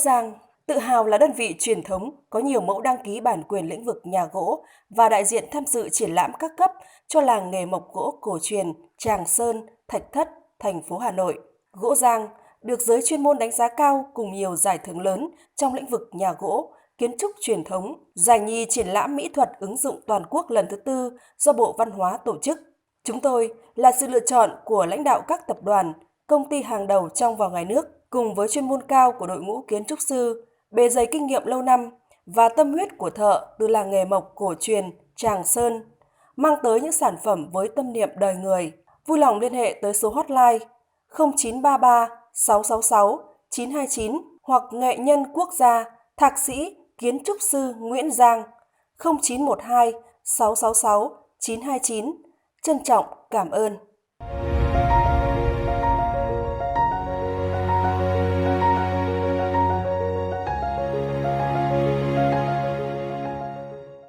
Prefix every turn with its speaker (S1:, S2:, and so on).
S1: GoGiang tự hào là đơn vị truyền thống có nhiều mẫu đăng ký bản quyền lĩnh vực nhà gỗ và đại diện tham dự triển lãm các cấp cho làng nghề mộc gỗ cổ truyền Tràng Sơn, Thạch Thất, thành phố Hà Nội. GoGiang được giới chuyên môn đánh giá cao cùng nhiều giải thưởng lớn trong lĩnh vực nhà gỗ, kiến trúc truyền thống, giải nhì triển lãm mỹ thuật ứng dụng toàn quốc lần thứ 4 do Bộ Văn hóa tổ chức. Chúng tôi là sự lựa chọn của lãnh đạo các tập đoàn, công ty hàng đầu trong và ngoài nước, cùng với chuyên môn cao của đội ngũ kiến trúc sư, bề dày kinh nghiệm lâu năm và tâm huyết của thợ từ làng nghề mộc cổ truyền Tràng Sơn, mang tới những sản phẩm với tâm niệm đời người. Vui lòng liên hệ tới số hotline 0933 666 929 hoặc nghệ nhân quốc gia Thạc sĩ Kiến trúc sư Nguyễn Giang 0912 666 929. Trân trọng cảm ơn.